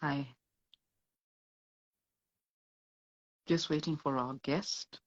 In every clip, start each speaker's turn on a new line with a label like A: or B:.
A: Hi, just waiting for our guest.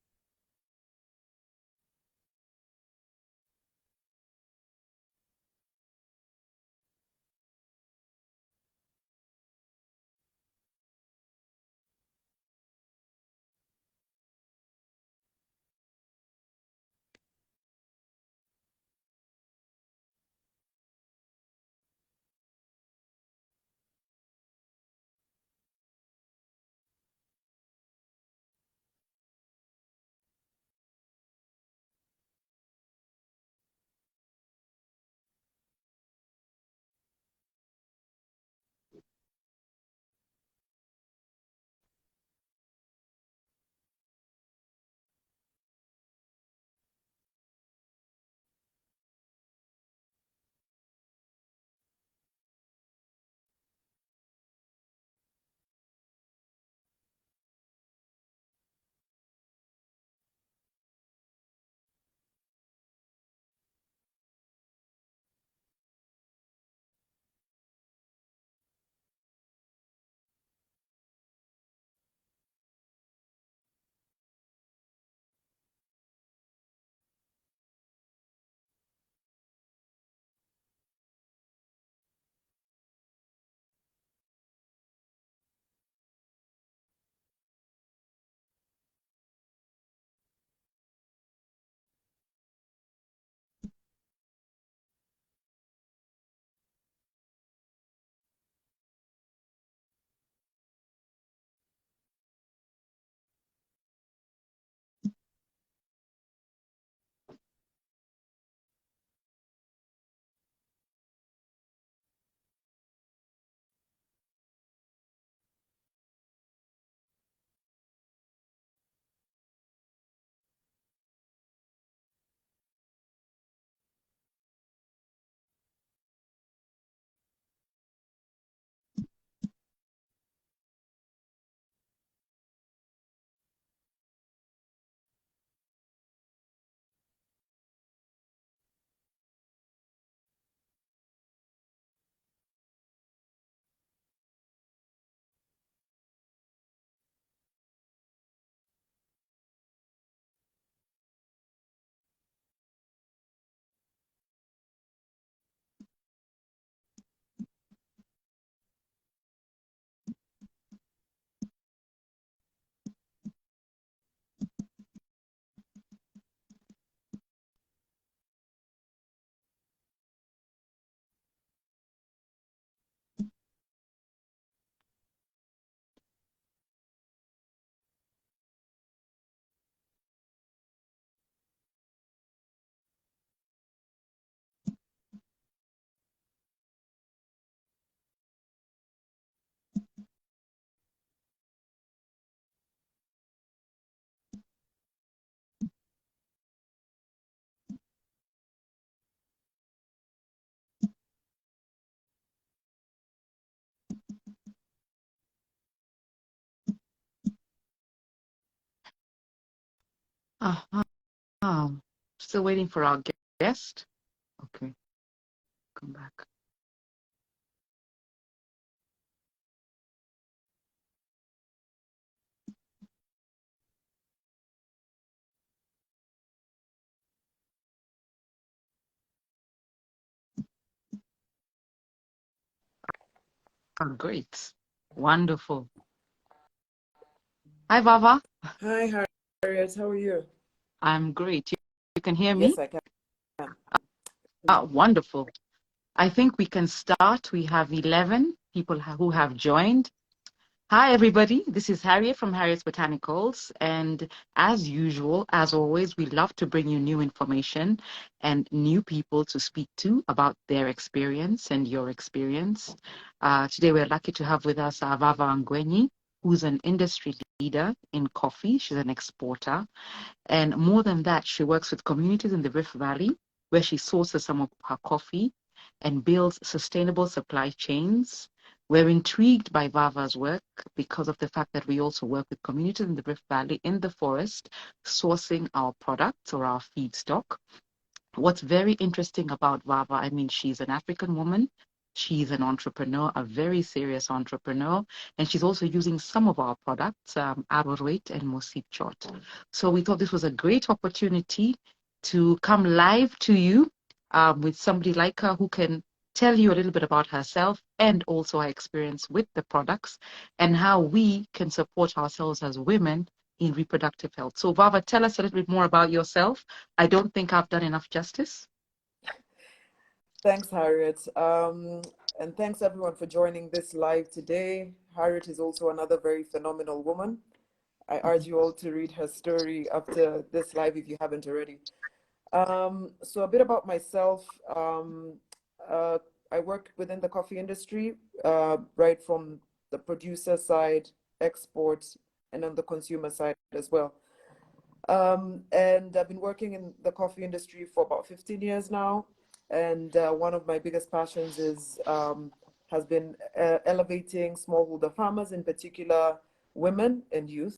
A: Uh-huh. Still waiting for our guest. Okay, come back. Oh, great. Wonderful. Hi, Vava.
B: Hi, Harriet. How are you?
A: I'm great. You can hear me?
B: Yes, I can.
A: Wonderful. I think we can start. We have 11 people who have joined. Hi, everybody. This is Harriet from Harriet's Botanicals. And as usual, as always, we love to bring you new information and new people to speak to about their experience and your experience. Today, we're lucky to have with us Vava Angwenyi, who's an industry leader in coffee. She's an exporter. And more than that, she works with communities in the Rift Valley, where she sources some of her coffee and builds sustainable supply chains. We're intrigued by Vava's work because of the fact that we also work with communities in the Rift Valley in the forest, sourcing our products or our feedstock. What's very interesting about Vava, I mean, she's an African woman She's an entrepreneur, a very serious entrepreneur, and she's also using some of our products, Arorwet and Mosipchot. So we thought this was a great opportunity to come live to you with somebody like her who can tell you a little bit about herself and also her experience with the products and how we can support ourselves as women in reproductive health. So, Vava, tell us a little bit more about yourself. I don't think I've done enough justice.
B: Thanks, Harriet. And thanks everyone for joining this live today. Harriet is also another very phenomenal woman. I urge you all to read her story after this live if you haven't already. So a bit about myself. Uh, I work within the coffee industry, right from the producer side, export, and on the consumer side as well. And I've been working in the coffee industry for about 15 years now. And one of my biggest passions is has been elevating smallholder farmers, in particular women and youth.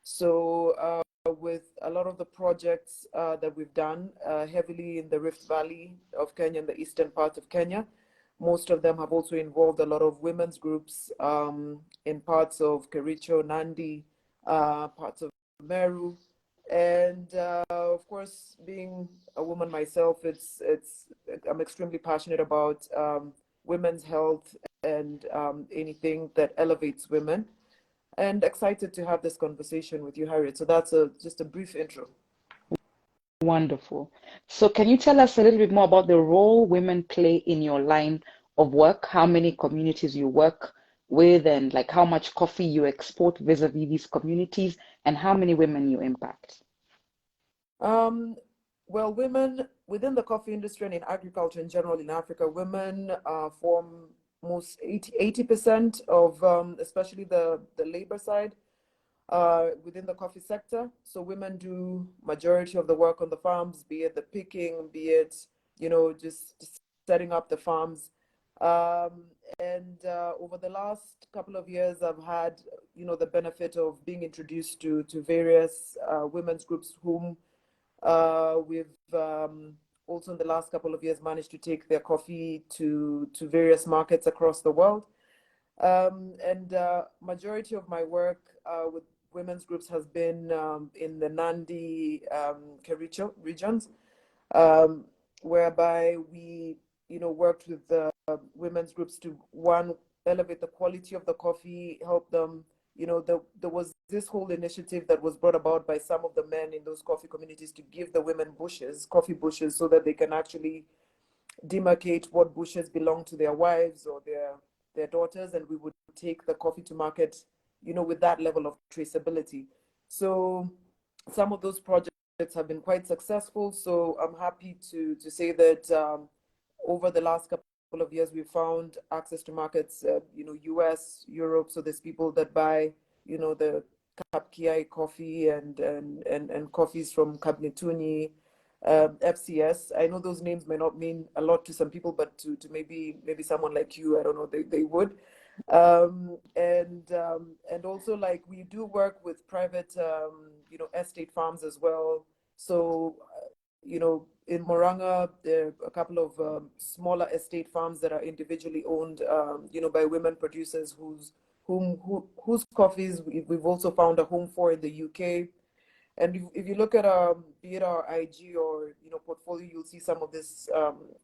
B: So with a lot of the projects that we've done heavily in the Rift Valley of Kenya and the eastern part of Kenya, most of them have also involved a lot of women's groups in parts of Kericho, Nandi, parts of Meru, and of course, being a woman myself, I'm extremely passionate about women's health and anything that elevates women, and excited to have this conversation with you, Harriet. So that's just a brief intro.
A: Wonderful. So can you tell us a little bit more about the role women play in your line of work? How many communities you work with, and like how much coffee you export vis-a-vis these communities, and how many women you impact?
B: Um, well, women within the coffee industry and in agriculture in general in Africa, women form most 80% of, especially the labor side within the coffee sector. So women do majority of the work on the farms, be it the picking, be it, just setting up the farms. Um, and over the last couple of years, I've had, the benefit of being introduced to various women's groups whom we've also in the last couple of years managed to take their coffee to various markets across the world. And majority of my work with women's groups has been in the Nandi, Kericho regions, um, whereby we, worked with the women's groups to, one, elevate the quality of the coffee, help them. There was this whole initiative that was brought about by some of the men in those coffee communities to give the women bushes, coffee bushes, so that they can actually demarcate what bushes belong to their wives or their daughters, and we would take the coffee to market, with that level of traceability. So some of those projects have been quite successful. So I'm happy to say that over the last couple of years, we found access to markets, US, Europe. So there's people that buy, the Kapkiai coffee and coffees from Kabnetuni, FCS. I know those names may not mean a lot to some people, but to maybe someone like you, I don't know, they would. And also, like, we do work with private, estate farms as well. So, in Moranga, there are a couple of smaller estate farms that are individually owned, by women producers whose coffees we've also found a home for in the UK. And if you look at be it our IG or portfolio, you'll see some of this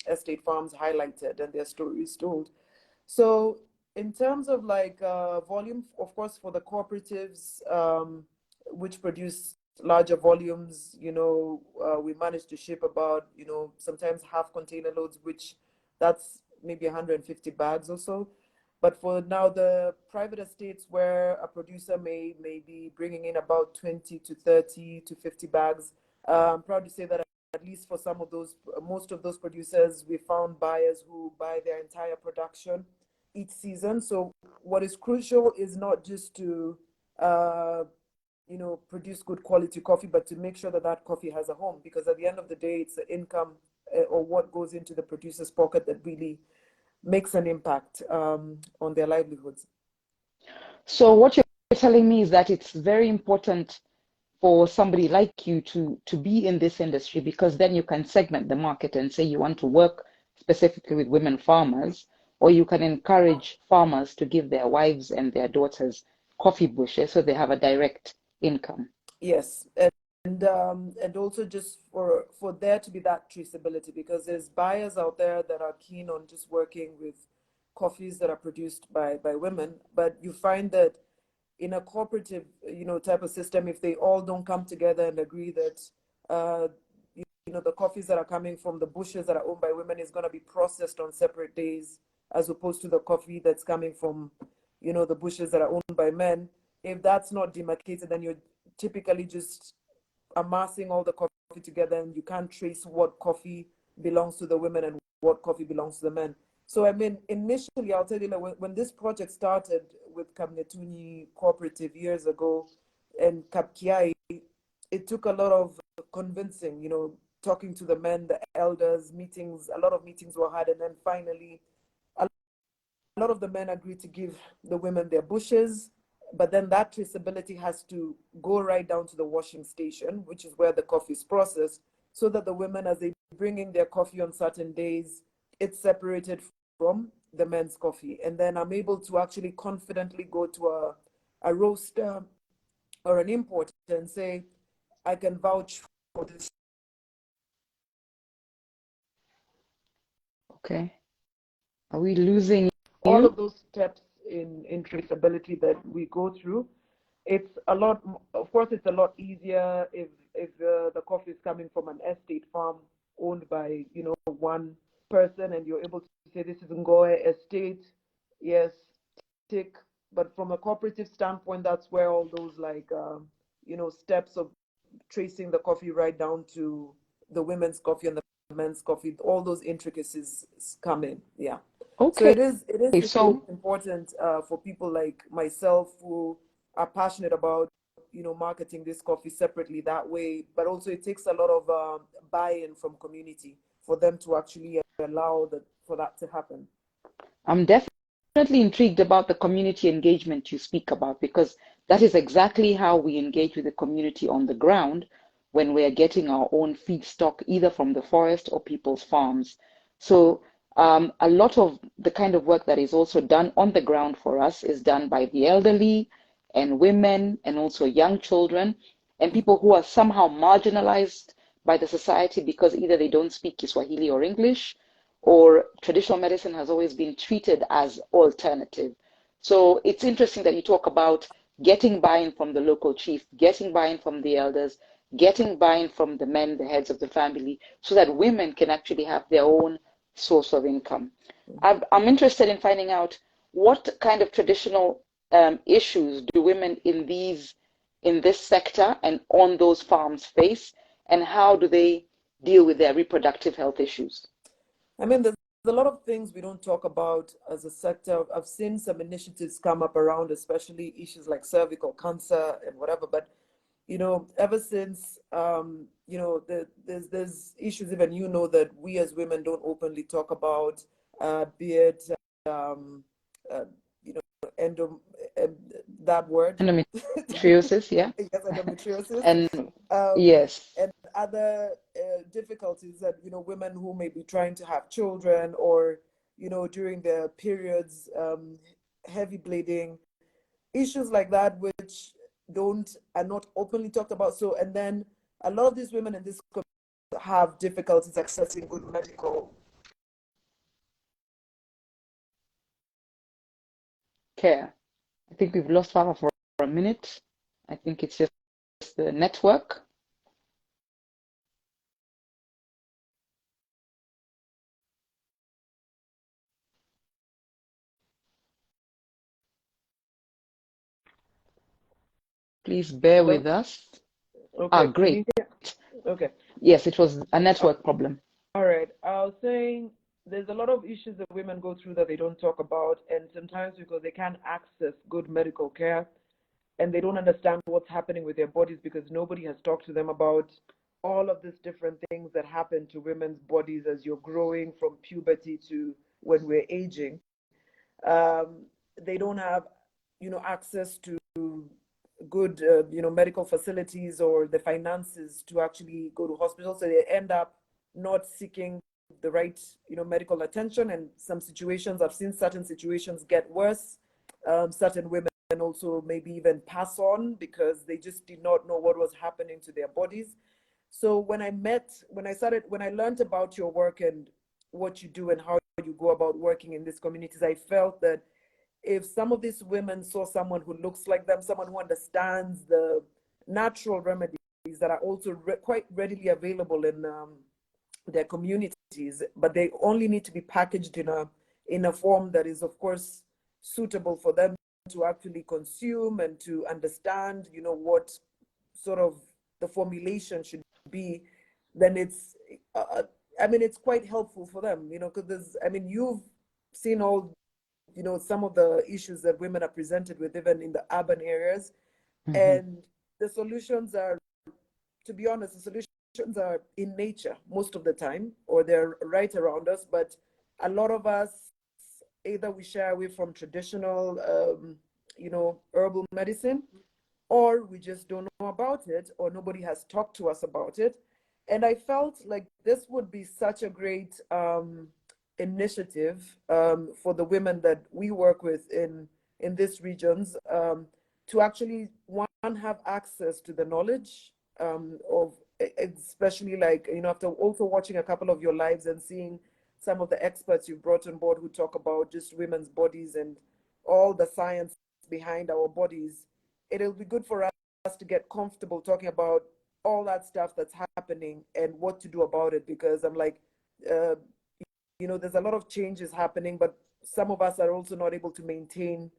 B: estate farms highlighted and their stories told. So in terms of like volume, of course, for the cooperatives which produce larger volumes, we managed to ship about, sometimes half container loads, which that's maybe 150 bags or so. But for now, the private estates where a producer may be bringing in about 20 to 30 to 50 bags, I'm proud to say that at least for some of those, most of those producers, we found buyers who buy their entire production each season. So what is crucial is not just to, produce good quality coffee, but to make sure that that coffee has a home, because at the end of the day, it's the income or what goes into the producer's pocket that really makes an impact on their livelihoods.
A: So what you're telling me is that it's very important for somebody like you to be in this industry, because then you can segment the market and say you want to work specifically with women farmers or you can encourage farmers to give their wives and their daughters coffee bushes so they have a direct income.
B: Yes, and also just for there to be that traceability, because there's buyers out there that are keen on just working with coffees that are produced by women, but you find that in a cooperative, type of system, if they all don't come together and agree that, the coffees that are coming from the bushes that are owned by women is going to be processed on separate days, as opposed to the coffee that's coming from, the bushes that are owned by men. If that's not demarcated, then you're typically just amassing all the coffee together, and you can't trace what coffee belongs to the women and what coffee belongs to the men. So, I mean, initially, I'll tell you, like, when this project started with Kamnetuni Cooperative years ago and Kapkiai, it took a lot of convincing, talking to the men, the elders, meetings, a lot of meetings were had. And then finally, a lot of the men agreed to give the women their bushes. But then that traceability has to go right down to the washing station, which is where the coffee is processed, so that the women, as they bring in their coffee on certain days, it's separated from the men's coffee. And then I'm able to actually confidently go to a roaster or an importer and say, I can vouch for this.
A: Okay. Are we losing
B: All
A: you?
B: of those steps in traceability that we go through, it's a lot, of course, it's a lot easier if the coffee is coming from an estate farm owned by, one person, and you're able to say, this is Ngoe Estate, yes, tick. But from a cooperative standpoint, that's where all those, like, steps of tracing the coffee right down to the women's coffee and the men's coffee, all those intricacies come in. Yeah. So
A: Okay.
B: it is super
A: So
B: important for people like myself who are passionate about, marketing this coffee separately that way. But also it takes a lot of buy-in from community for them to actually allow for that to happen.
A: I'm definitely intrigued about the community engagement you speak about, because that is exactly how we engage with the community on the ground when we're getting our own feedstock, either from the forest or people's farms. So a lot of the kind of work that is also done on the ground for us is done by the elderly and women and also young children and people who are somehow marginalized by the society because either they don't speak Kiswahili or English, or traditional medicine has always been treated as alternative. So it's interesting that you talk about getting buy-in from the local chief, getting buy-in from the elders, getting buy-in from the men, the heads of the family, so that women can actually have their own source of income. I'm interested in finding out what kind of traditional issues do women in this sector and on those farms face, and how do they deal with their reproductive health issues?
B: I mean, there's a lot of things we don't talk about as a sector. I've seen some initiatives come up around, especially issues like cervical cancer and whatever. But, ever since, there's issues even, that we as women don't openly talk about, be it, um, uh, you know, endo, that word.
A: Endometriosis, yeah.
B: Yes, endometriosis.
A: And
B: Um,
A: yes,
B: and other difficulties that, women who may be trying to have children, or, during their periods, heavy bleeding, issues like that, which don't are not openly talked about. So, and then a lot of these women in this community have difficulties accessing good medical
A: care. I think we've lost Vava for a minute. I think it's just the network. Please bear
B: Hello?
A: with us.
B: Okay, can
A: Great.
B: you hear? Okay.
A: Yes, it was a network problem.
B: All right. I was saying there's a lot of issues that women go through that they don't talk about, and sometimes because they can't access good medical care and they don't understand what's happening with their bodies because nobody has talked to them about all of these different things that happen to women's bodies as you're growing from puberty to when we're aging. They don't have, access to good, medical facilities or the finances to actually go to hospitals. So they end up not seeking the right, medical attention. And some situations, I've seen certain situations get worse. Certain women also maybe even pass on because they just did not know what was happening to their bodies. So when I learned about your work and what you do and how you go about working in these communities, I felt that if some of these women saw someone who looks like them, someone who understands the natural remedies that are also quite readily available in their communities, but they only need to be packaged in a form that is, of course, suitable for them to actually consume and to understand, what sort of the formulation should be, then it's quite helpful for them, because you've seen all, some of the issues that women are presented with, even in the urban areas.
A: Mm-hmm.
B: And the solutions are, to be honest, the solutions are in nature most of the time, or they're right around us. But a lot of us, either we shy away from traditional, herbal medicine, or we just don't know about it, or nobody has talked to us about it. And I felt like this would be such a great initiative for the women that we work with in these regions, to actually, one, have access to the knowledge of, especially, like, after also watching a couple of your lives and seeing some of the experts you've brought on board who talk about just women's bodies and all the science behind our bodies. It'll be good for us to get comfortable talking about all that stuff that's happening and what to do about it, because I'm like, uh, there's a lot of changes happening, but some of us are also not able to maintain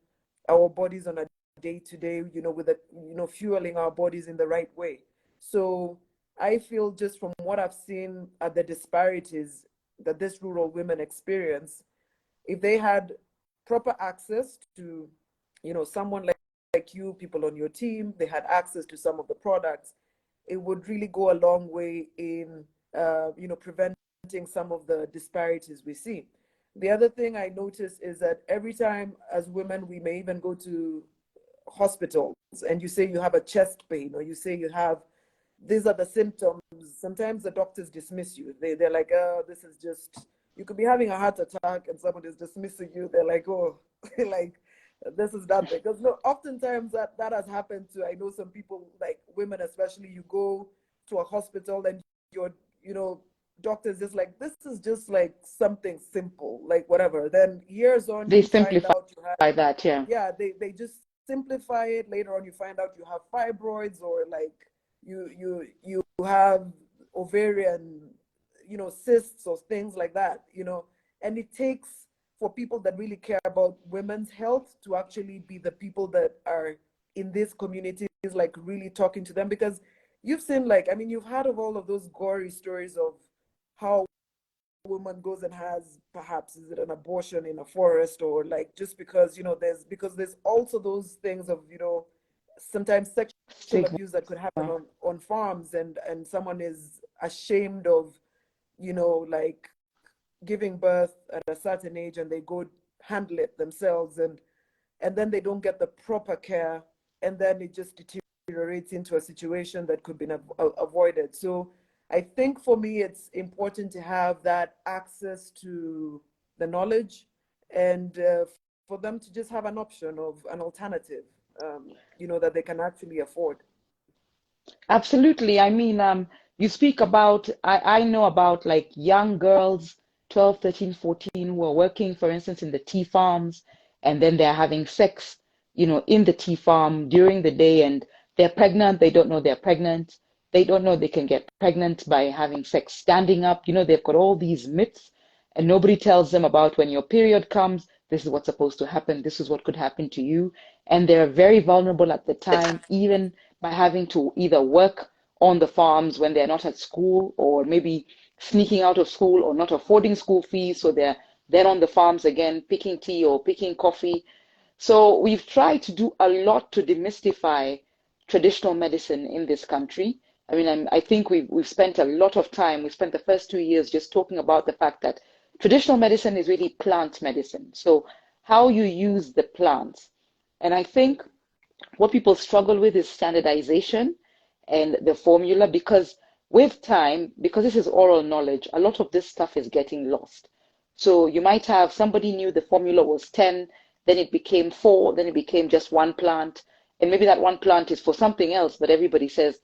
B: our bodies on a day to day, with the, fueling our bodies in the right way. So I feel, just from what I've seen at the disparities that these rural women experience, if they had proper access to, someone like you, people on your team, they had access to some of the products, it would really go a long way in, preventing some of the disparities we see. The other thing I notice is that every time, as women, we may even go to hospitals and you say you have a chest pain, or you say you have, these are the symptoms, sometimes the doctors dismiss you. They're like, oh, this is just, you could be having a heart attack and someone is dismissing you. They're like, oh, like, this is nothing. Because no, oftentimes that has happened to, I know some people, like women especially, you go to a hospital and your, doctors just like, this is just like something simple, like whatever. Then years on,
A: They
B: you find
A: simplify
B: out you have,
A: that, yeah.
B: yeah, they just simplify it. Later on, you find out you have fibroids, or like you have ovarian, cysts or things like that, and it takes, for people that really care about women's health, to actually be the people that are in these communities, like really talking to them. Because you've seen, like, you've heard of all of those gory stories of how woman goes and has, perhaps, is it an abortion in a forest, or like, just because, there's also those things of, sometimes sexual
A: Stigma.
B: abuse that could happen on farms, and someone is ashamed of, like, giving birth at a certain age, and they go handle it themselves, and then they don't get the proper care, and then it just deteriorates into a situation that could be avoided. So I think, for me, it's important to have that access to the knowledge, and for them to just have an option of an alternative, that they can actually afford.
A: Absolutely. I mean, you speak about, I know about like young girls, 12, 13, 14, who are working, for instance, in the tea farms, and then they're having sex, in the tea farm during the day, and they're pregnant. They don't know they're pregnant. They don't know they can get pregnant by having sex standing up. They've got all these myths, and nobody tells them about when your period comes, this is what's supposed to happen. This is what could happen to you. And they're very vulnerable at the time, even by having to either work on the farms when they're not at school, or maybe sneaking out of school, or not affording school fees. So they're then on the farms again, picking tea or picking coffee. So we've tried to do a lot to demystify traditional medicine in this country. I mean, I think we've spent a lot of time. We spent the first 2 years just talking about the fact that traditional medicine is really plant medicine. So how you use the plants. And I think what people struggle with is standardization and the formula, because with time, because this is oral knowledge, a lot of this stuff is getting lost. So you might have somebody knew the formula was 10, then it became 4, then it became just one plant. And maybe that one plant is for something else, but everybody says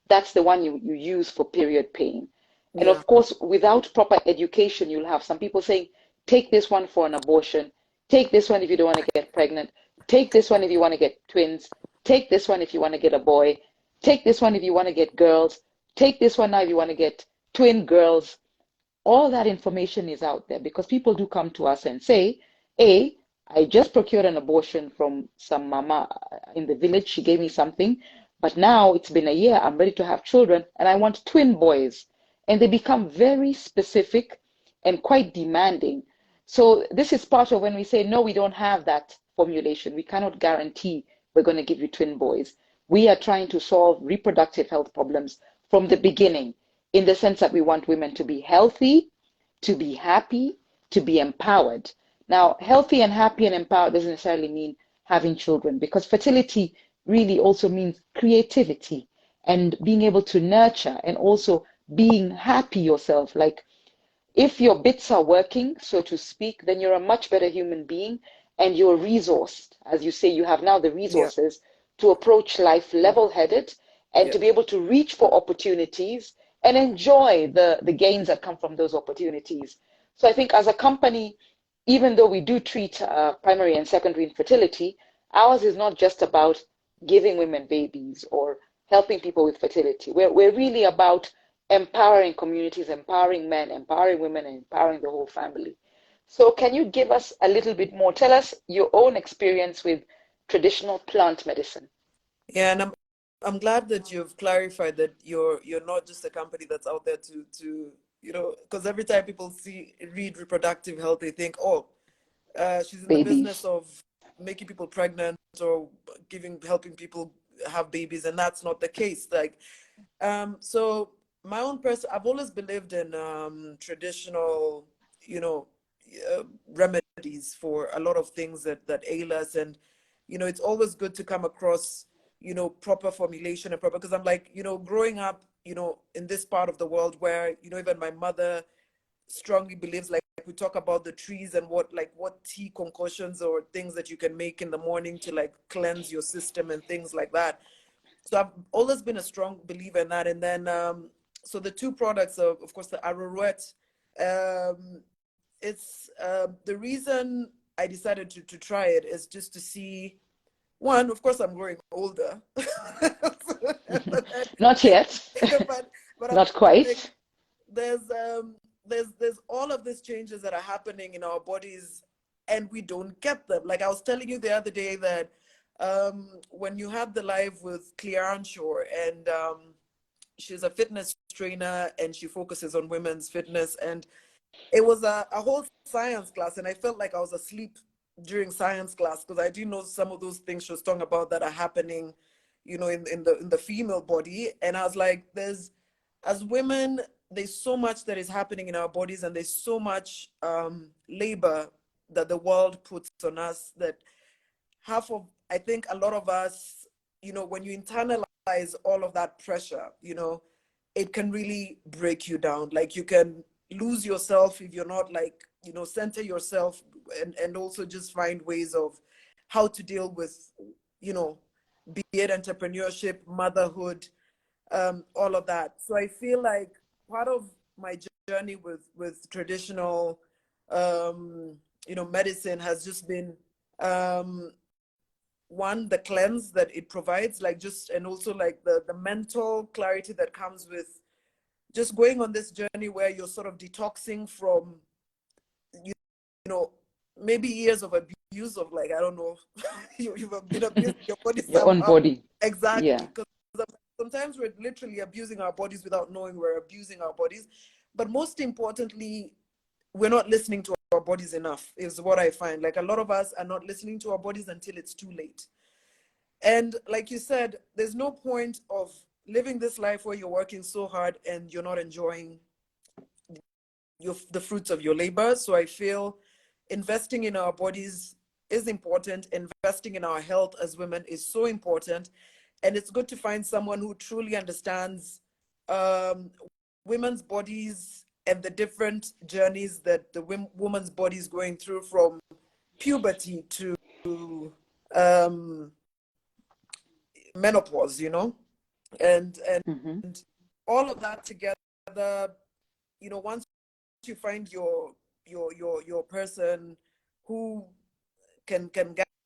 A: that's the one you use for period pain. And
B: Yeah.
A: of course, without proper education, you'll have some people saying, take this one for an abortion, take this one if you don't want to get pregnant, take this one if you want to get twins, take this one if you want to get a boy, take this one if you want to get girls, take this one now if you want to get twin girls. All that information is out there because people do come to us and say, A, I just procured an abortion from some mama in the village. She gave me something, but now it's been a year. I'm ready to have children and I want twin boys. And they become very specific and quite demanding. So this is part of when we say, no, we don't have that formulation. We cannot guarantee we're going to give you twin boys. We are trying to solve reproductive health problems from the beginning, in the sense that we want women to be healthy, to be happy, to be empowered. Now, healthy and happy and empowered doesn't necessarily mean having children, because fertility really also means creativity and being able to nurture and also being happy yourself. Like, if your bits are working, so to speak, then you're a much better human being and you're resourced. As you say, you have now the
B: Yeah.
A: resources to approach life level-headed and
B: Yeah.
A: to be able to reach for opportunities and enjoy the gains that come from those opportunities. So I think as a company, even though we do treat primary and secondary infertility, ours is not just about giving women babies or helping people with fertility. We're really about empowering communities, empowering men, empowering women, and empowering the whole family. So can you give us a little bit more? Tell us your own experience with traditional plant medicine.
B: Yeah, and I'm glad that you've clarified that you're not just a company that's out there to because every time people read reproductive health, they think, oh, she's in the business
A: Babies.
B: of making people pregnant or helping people have babies, and that's not the case. Like, so my own person, I've always believed in traditional, you know, remedies for a lot of things that ail us, and it's always good to come across proper formulation and proper, because I'm like, growing up, in this part of the world where even my mother strongly believes, like we talk about the trees and what tea concoctions or things that you can make in the morning to like cleanse your system and things like that. So I've always been a strong believer in that. And then so the two products of course, the Arorwet, um it's the reason I decided to try it is just to see, one, of course, I'm growing older. but
A: Not yet.
B: but I'm
A: Not
B: like,
A: quite.
B: there's there's all of these changes that are happening in our bodies and we don't get them. Like I was telling you the other day that when you had the live with Clear Shore, and she's a fitness trainer and she focuses on women's fitness, and it was a whole science class, and I felt like I was asleep during science class because I do know some of those things she was talking about that are happening, in the female body. And I was like, as women, there's so much that is happening in our bodies, and there's so much labor that the world puts on us, that I think a lot of us, when you internalize all of that pressure, it can really break you down. Like you can lose yourself if you're not like, center yourself, and also just find ways of how to deal with, you know, be it entrepreneurship, motherhood, all of that. So I feel like part of my journey with traditional, medicine has just been, um, one, the cleanse that it provides, like just, and also like the mental clarity that comes with just going on this journey where you're sort of detoxing from, you know, maybe years of abuse of, like, I don't know, you've been abusing your body
A: Your own
B: somehow.
A: body.
B: Exactly.
A: Yeah.
B: Because sometimes we're literally abusing our bodies without knowing we're abusing our bodies. But most importantly, we're not listening to our bodies enough, is what I find. Like a lot of us are not listening to our bodies until it's too late. And like you said, there's no point of living this life where you're working so hard and you're not enjoying the fruits of your labor. So I feel investing in our bodies is important. Investing in our health as women is so important. And it's good to find someone who truly understands um, women's bodies and the different journeys that the woman's body is going through, from puberty to um, menopause, you know, and
A: Mm-hmm.
B: all of that together, you know, once you find your person who can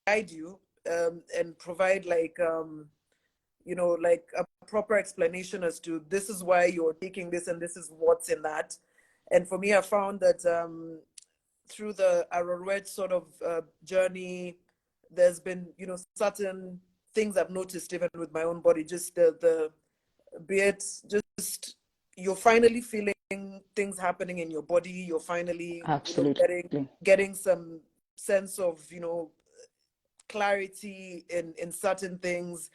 B: guide you, and provide like you know, like a proper explanation as to this is why you're taking this and this is what's in that. And for me, I found that through the Arorwet sort of journey, there's been, you know, certain things I've noticed even with my own body, just the be it just you're finally feeling things happening in your body. You're finally, you know,
A: Absolutely.
B: getting some sense of, you know, clarity in certain things.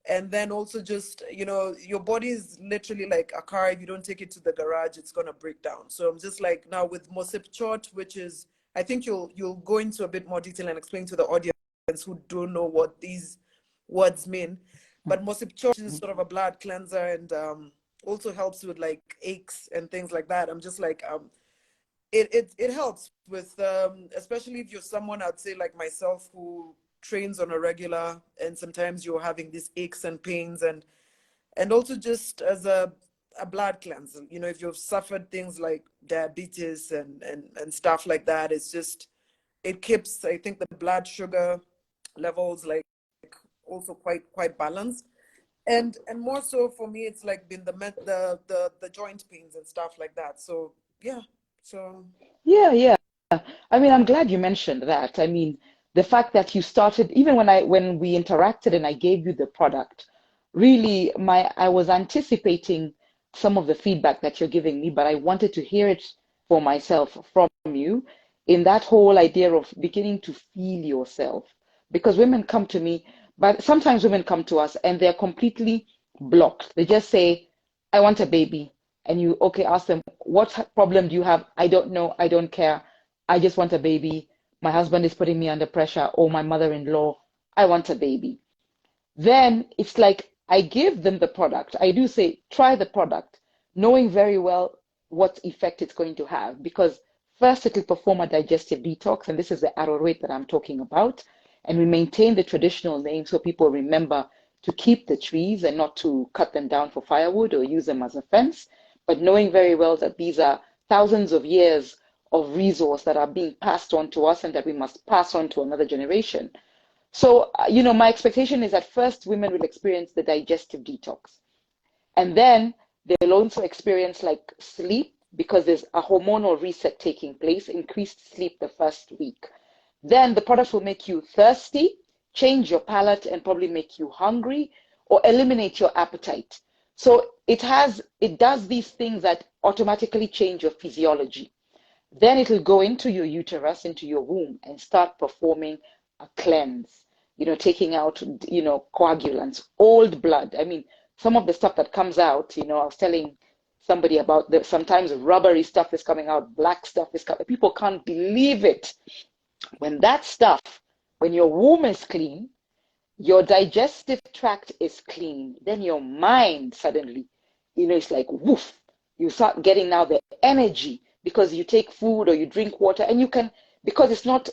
B: And then also just, you know, your body is literally like a car. If you don't take it to the garage, it's gonna break down. So I'm just like, now with Mosipchot, which is, I think you'll go into a bit more detail and explain to the audience who don't know what these words mean. But Mosipchot is sort of a blood cleanser, and also helps with like aches and things like that. I'm just like, it helps with especially if you're someone, I'd say like myself, who trains on a regular, and sometimes you're having these aches and pains, and also just as a blood cleanser, you know, if you've suffered things like diabetes and stuff like that. It's just, it keeps, I think, the blood sugar levels like also quite balanced. And more so for me, it's like been the joint pains and stuff like that. So yeah. So
A: Yeah, yeah. I mean, I'm glad you mentioned that. I mean, the fact that you started, even when we interacted and I gave you the product, really I was anticipating some of the feedback that you're giving me, but I wanted to hear it for myself from you, in that whole idea of beginning to feel yourself. Because women come to me, but sometimes women come to us and they're completely blocked. They just say, I want a baby. And you, okay, ask them, what problem do you have? I don't know. I don't care. I just want a baby. My husband is putting me under pressure, or my mother-in-law. I want a baby. Then it's like I give them the product. I do say, try the product, knowing very well what effect it's going to have. Because first, it will perform a digestive detox, and this is the Arorwet that I'm talking about. And we maintain the traditional name so people remember to keep the trees and not to cut them down for firewood or use them as a fence. But knowing very well that these are thousands of years of resource that are being passed on to us and that we must pass on to another generation. So, you know, my expectation is that first women will experience the digestive detox. And then they'll also experience like sleep, because there's a hormonal reset taking place, increased sleep the first week. Then the product will make you thirsty, change your palate, and probably make you hungry or eliminate your appetite. So it does these things that automatically change your physiology. Then it will go into your uterus, into your womb, and start performing a cleanse, you know, taking out, you know, coagulants, old blood. I mean, some of the stuff that comes out, you know, I was telling somebody about the sometimes rubbery stuff is coming out, black stuff is coming. People can't believe it. When that stuff, when your womb is clean, your digestive tract is clean, then your mind suddenly, you know, it's like woof. You start getting now the energy because you take food or you drink water, and you can, because it's not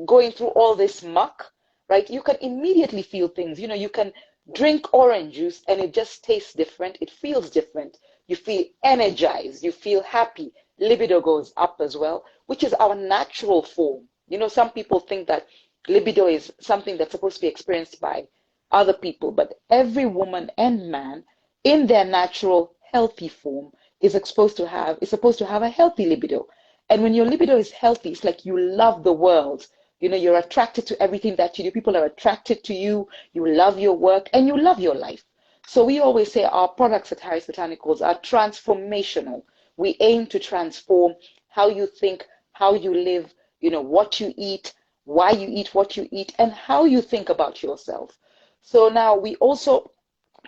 A: going through all this muck, right? You can immediately feel things. You know, you can drink orange juice and it just tastes different. It feels different. You feel energized. You feel happy. Libido goes up as well, which is our natural form. You know, some people think that libido is something that's supposed to be experienced by other people, but every woman and man in their natural healthy form is supposed to have a healthy libido. And when your libido is healthy, it's like you love the world. You know, you're attracted to everything that you do. People are attracted to you. You love your work and you love your life. So we always say our products at Harris Botanicals are transformational. We aim to transform how you think, how you live, you know, what you eat, why you eat what you eat, and how you think about yourself. So now we also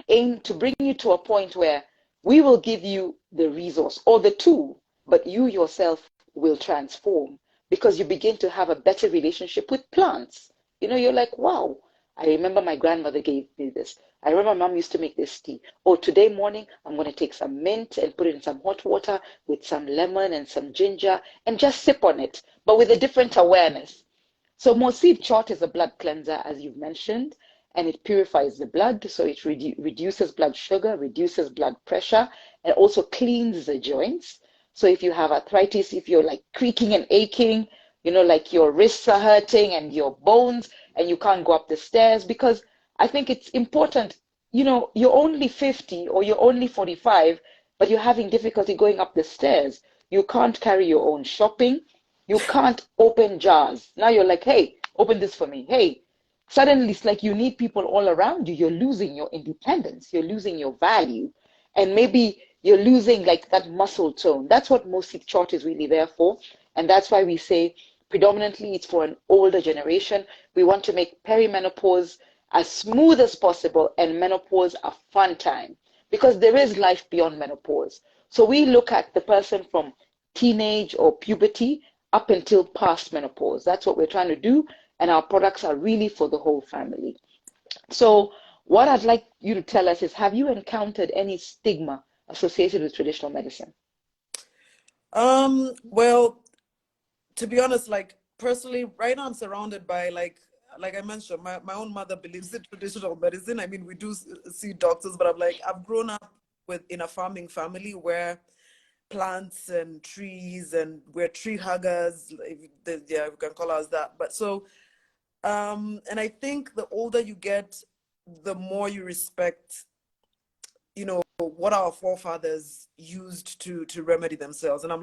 A: aim to bring you to a point where we will give you the resource or the tool, but you yourself will transform because you begin to have a better relationship with plants. You know, you're like, wow, I remember my grandmother gave me this. I remember my mom used to make this tea. Oh, today morning, I'm going to take some mint and put it in some hot water with some lemon and some ginger and just sip on it, but with a different awareness. So Mosipchot is a blood cleanser, as you've mentioned, and it purifies the blood. So it reduces blood sugar, reduces blood pressure, and also cleans the joints. So if you have arthritis, if you're like creaking and aching, like your wrists are hurting and your bones, and you can't go up the stairs, because I think it's important, you're only 50 or you're only 45, but you're having difficulty going up the stairs. You can't carry your own shopping. You can't open jars. Now you're like, hey, open this for me. Hey, suddenly it's like you need people all around you. You're losing your independence. You're losing your value. And maybe you're losing like that muscle tone. That's what Mosipchot is really there for. And that's why we say predominantly it's for an older generation. We want to make perimenopause as smooth as possible and menopause a fun time, because there is life beyond menopause. So we look at the person from teenage or puberty up until past menopause. That's what we're trying to do. And our products are really for the whole family. So, what I'd like you to tell us is, have you encountered any stigma associated with traditional medicine?
B: Well, to be honest, like personally, right now I'm surrounded by like I mentioned, my own mother believes in traditional medicine. I mean, we do see doctors, but I've grown up in a farming family where plants and trees, and we're tree huggers, yeah, we can call us that. But so and I think the older you get, the more you respect, what our forefathers used to remedy themselves. And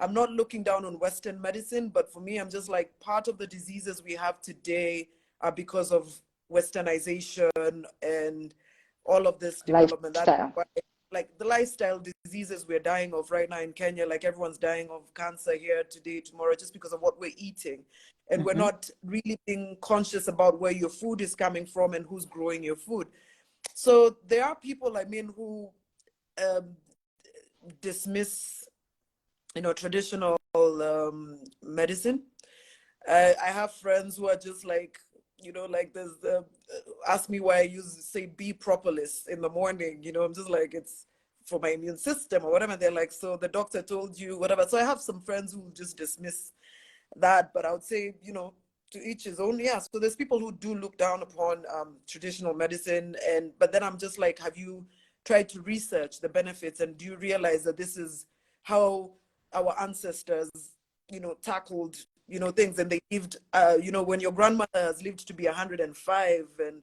B: I'm not looking down on Western medicine, but for me, I'm just like, part of the diseases we have today are because of Westernization and all of this development. That's
A: Lifestyle.
B: why, like, the lifestyle diseases we're dying of right now in Kenya, like everyone's dying of cancer here today, tomorrow, just because of what we're eating. And we're
A: Mm-hmm.
B: not really being conscious about where your food is coming from and who's growing your food. So there are people, I mean, who um, dismiss, traditional medicine. I have friends who are just like, like there's ask me why I use say bee propolis in the morning. I'm just like, it's for my immune system or whatever. They're like, so the doctor told you whatever. So I have some friends who just dismiss that, but I would say, to each his own. Yeah. So there's people who do look down upon traditional medicine, but then I'm just like, have you tried to research the benefits, and do you realize that this is how our ancestors, tackled, things, and they lived, when your grandmother has lived to be 105 and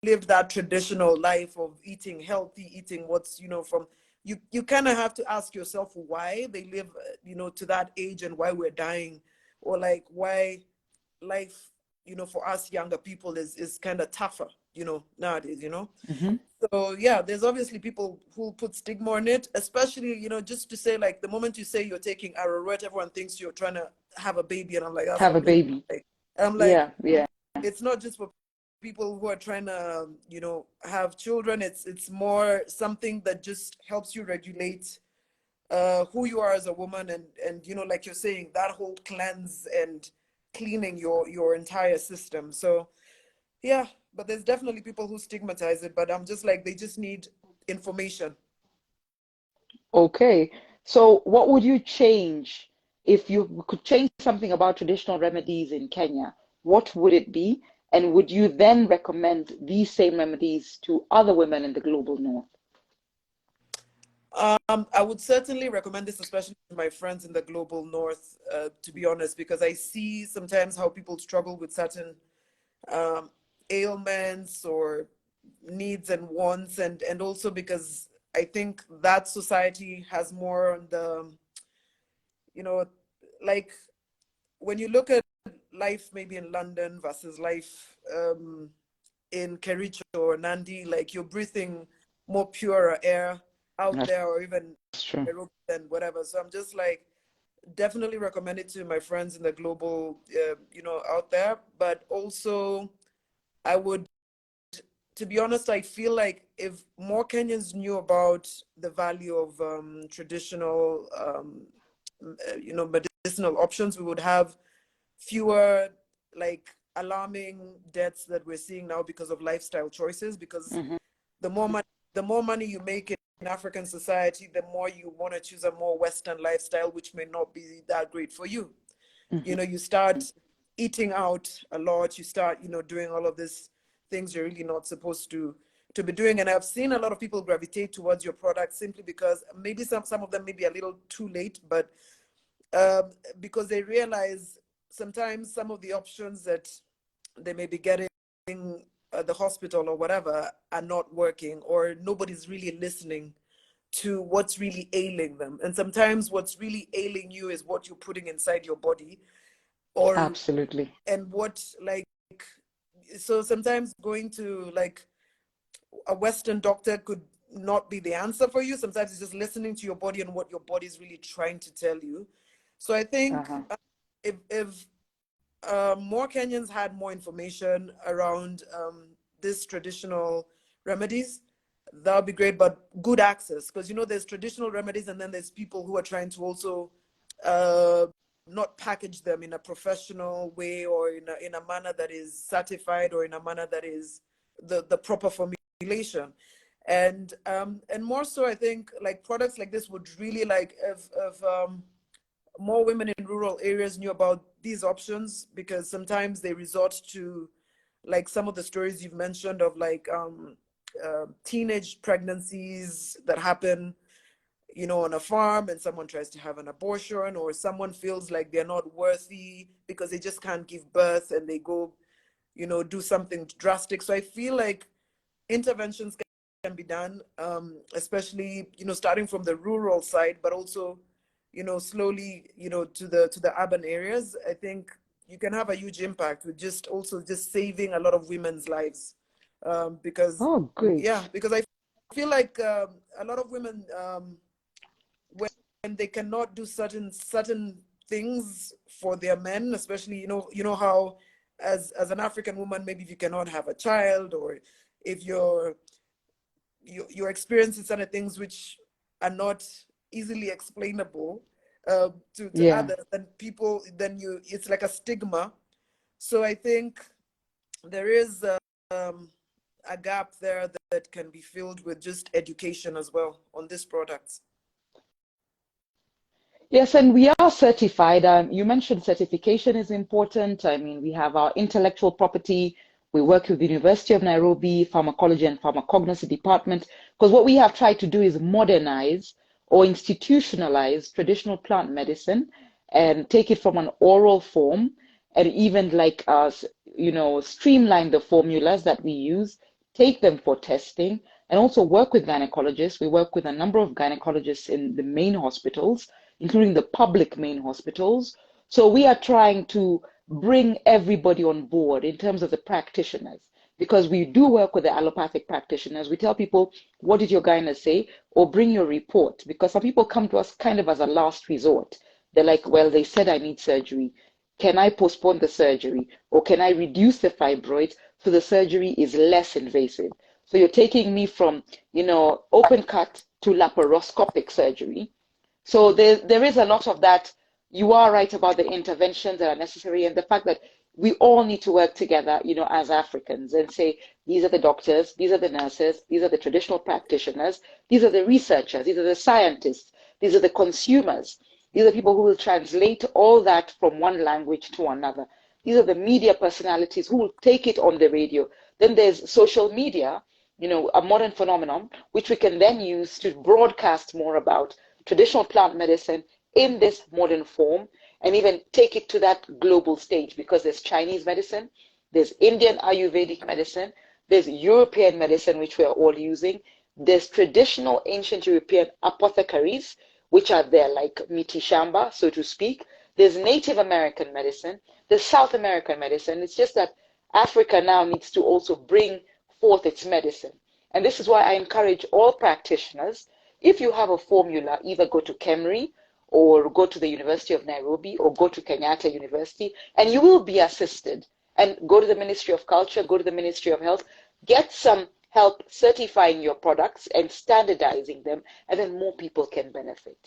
B: lived that traditional life of eating healthy, eating what's, from you kind of have to ask yourself why they live, to that age, and why we're dying, or like why life, for us younger people is kind of tougher, nowadays.
A: Mm-hmm.
B: So yeah, there's obviously people who put stigma on it, especially, just to say, like, the moment you say you're taking Arorwet, everyone thinks you're trying to have a baby, and I'm like, that's
A: Have a
B: not me.
A: baby.
B: And I'm like,
A: Yeah, yeah.
B: it's not just for people who are trying to, have children. It's more something that just helps you regulate who you are as a woman, and like you're saying, that whole cleanse and cleaning your entire system. So yeah, but there's definitely people who stigmatize it, but I'm just like, they just need information.
A: Okay. So, what would you change if you could change something about traditional remedies in Kenya? What would it be? And would you then recommend these same remedies to other women in the global north?
B: I would certainly recommend this, especially to my friends in the global north, to be honest, because I see sometimes how people struggle with certain um, ailments or needs and wants, and also because I think that society has more on the, you know, like, when you look at life maybe in London versus life in Kericho or Nandi, like, you're breathing more pure air out
A: That's
B: there, or even
A: true.
B: Nairobi and whatever. So I'm just like, definitely recommend it to my friends in the global, out there. But also, I would, to be honest, I feel like if more Kenyans knew about the value of traditional, medicinal options, we would have fewer like alarming deaths that we're seeing now because of lifestyle choices, because
A: Mm-hmm.
B: the more money you make in African society, the more you want to choose a more Western lifestyle, which may not be that great for you.
A: Mm-hmm.
B: You start eating out a lot, you start, doing all of these things you're really not supposed to be doing. And I've seen a lot of people gravitate towards your product simply because maybe some of them may be a little too late, but because they realize sometimes some of the options that they may be getting at the hospital or whatever are not working, or nobody's really listening to what's really ailing them. And sometimes what's really ailing you is what you're putting inside your body, or
A: Absolutely.
B: and what, like, so sometimes going to like a Western doctor could not be the answer for you. Sometimes it's just listening to your body and what your body is really trying to tell you. So I think
A: Uh-huh.
B: if more Kenyans had more information around these traditional remedies, that would be great. But good access, because there's traditional remedies, and then there's people who are trying to also uh, not package them in a professional way, or in a manner that is certified, or in a manner that is the proper formulation. And more so, I think like products like this would really, like, if more women in rural areas knew about these options, because sometimes they resort to like some of the stories you've mentioned of like teenage pregnancies that happen on a farm, and someone tries to have an abortion, or someone feels like they're not worthy because they just can't give birth, and they go do something drastic. So I feel like interventions can be done, especially starting from the rural side, but also slowly to the urban areas. I think you can have a huge impact with just saving a lot of women's lives, because
A: Oh,
B: yeah,
A: great.
B: because I feel like a lot of women, when they cannot do certain things for their men, especially how as an African woman, maybe if you cannot have a child, or if you're experiencing certain things which are not easily explainable to
A: Yeah.
B: others, then it's like a stigma. So I think there is a gap there that can be filled with just education as well on these products.
A: Yes, and we are certified. You mentioned certification is important. I mean, we have our intellectual property. We work with the University of Nairobi Pharmacology and Pharmacognosy Department, because what we have tried to do is modernize or institutionalize traditional plant medicine and take it from an oral form, and even like us, streamline the formulas that we use, take them for testing, and also work with gynecologists. We work with a number of gynecologists in the main hospitals, including the public main hospitals. So we are trying to bring everybody on board in terms of the practitioners, because we do work with the allopathic practitioners. We tell people, what did your gyna say? Or bring your report, because some people come to us kind of as a last resort. They're like, well, they said I need surgery. Can I postpone the surgery? Or can I reduce the fibroids so the surgery is less invasive? So you're taking me from, open cut to laparoscopic surgery. So there is a lot of that. You are right about the interventions that are necessary, and the fact that we all need to work together, as Africans, and say, these are the doctors, these are the nurses, these are the traditional practitioners, these are the researchers, these are the scientists, these are the consumers, these are people who will translate all that from one language to another. These are the media personalities who will take it on the radio. Then there's social media, a modern phenomenon, which we can then use to broadcast more about traditional plant medicine in this modern form, and even take it to that global stage, because there's Chinese medicine, there's Indian Ayurvedic medicine, there's European medicine, which we are all using, there's traditional ancient European apothecaries, which are there like Miti Shamba, so to speak. There's Native American medicine, there's South American medicine. It's just that Africa now needs to also bring forth its medicine. And this is why I encourage all practitioners, if you have a formula, either go to KEMRI or go to the University of Nairobi or go to Kenyatta University, and you will be assisted. And go to the Ministry of Culture, go to the Ministry of Health, get some help certifying your products and standardizing them, and then more people can benefit.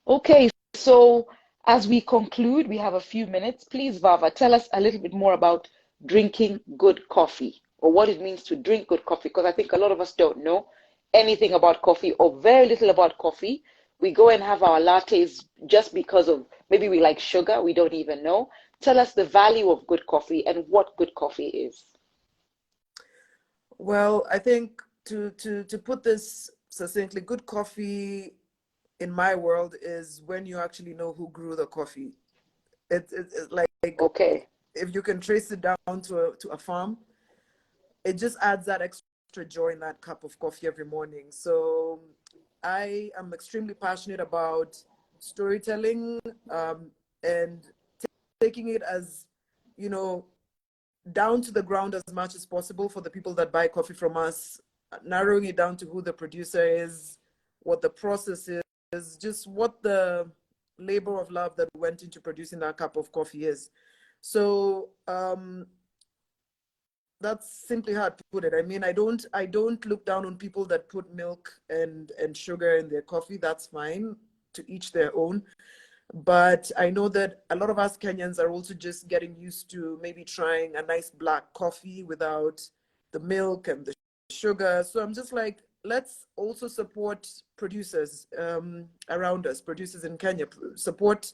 A: Okay, so As we conclude, we have a few minutes. Please, Vava, tell us a little bit more about drinking good coffee or what it means to drink good coffee, because I think a lot of us don't know anything about coffee or very little about coffee. We go and have our lattes just because of maybe we like sugar, we don't even know. Tell us the value of good coffee and what good coffee is.
B: Well, I think to put this succinctly, good coffee in my world is when you actually know who grew the coffee. It's like
A: Okay,
B: if you can trace it down to a farm, it just adds that extra joy in that cup of coffee every morning. So I am extremely passionate about storytelling, and taking it as, you know, down to the ground as much as possible for the people that buy coffee from us, narrowing it down to who the producer is, what the process is, just what the labor of love that went into producing that cup of coffee is. So that's simply how to put it. I mean, I don't look down on people that put milk and sugar in their coffee. That's fine, to each their own. But I know that a lot of us Kenyans are also just getting used to maybe trying a nice black coffee without the milk and the sugar. So I'm just like, let's also support producers around us, producers in Kenya. Support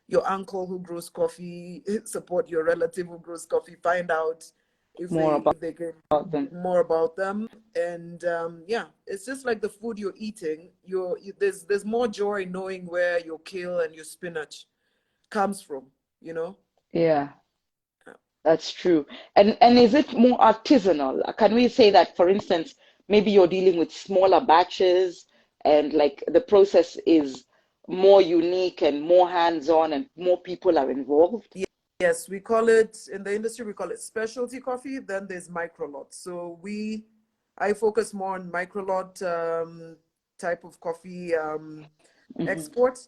B: your uncle who grows coffee, support your relative who grows coffee, find out
A: more
B: if they can
A: about them.
B: more about them. And yeah, it's just like the food you're eating. There's more joy knowing where your kale and your spinach comes from, you know.
A: Yeah. That's true. And is it more artisanal? Can we say that, for instance, maybe you're dealing with smaller batches and like the process is more unique and more hands-on and more people are involved?
B: Yes, we call it, in the industry we call it specialty coffee. Then there's micro lot. So I focus more on micro lot type of coffee
A: Hmm.
B: export.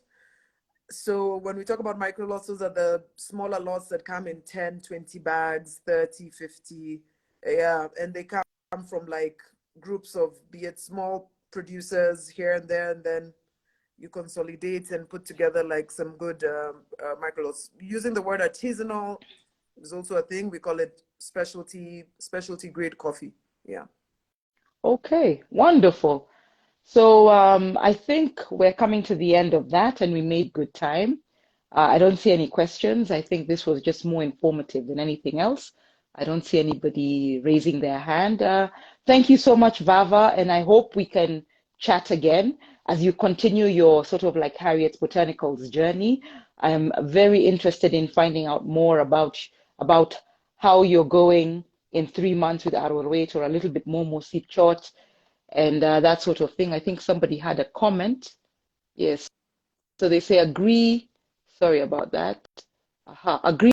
B: So when we talk about micro lots, those are the smaller lots that come in 10, 20 bags, 30, 50. Yeah, and they come from like groups of, be it small producers here and there, and then you consolidate and put together like some good micro lots. Using the word artisanal is also a thing. We call it specialty grade coffee. Yeah.
A: Okay, wonderful. So I think we're coming to the end of that and we made good time. I don't see any questions. I think this was just more informative than anything else. I don't see anybody raising their hand. Thank you so much, Vava, and I hope we can chat again as you continue your sort of like Harriet's Botanicals journey. I'm very interested in finding out more about how you're going in 3 months with Arorwet or a little bit more Mosipchot and that sort of thing. I think somebody had a comment. Yes. So they say agree. Sorry about that. Aha. Agree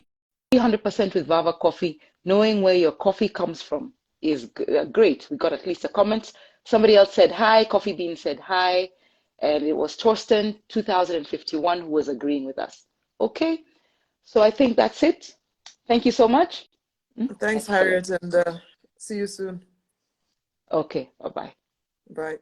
A: 100% with Vava Coffee. Knowing where your coffee comes from is great. We got at least a comment. Somebody else said hi. Coffee Bean said hi. And it was Torsten 2051 who was agreeing with us. Okay. So I think that's it. Thank you so much.
B: Thanks,
A: Excellent.
B: Harriet, and see you soon.
A: Okay. Bye bye.
B: Bye.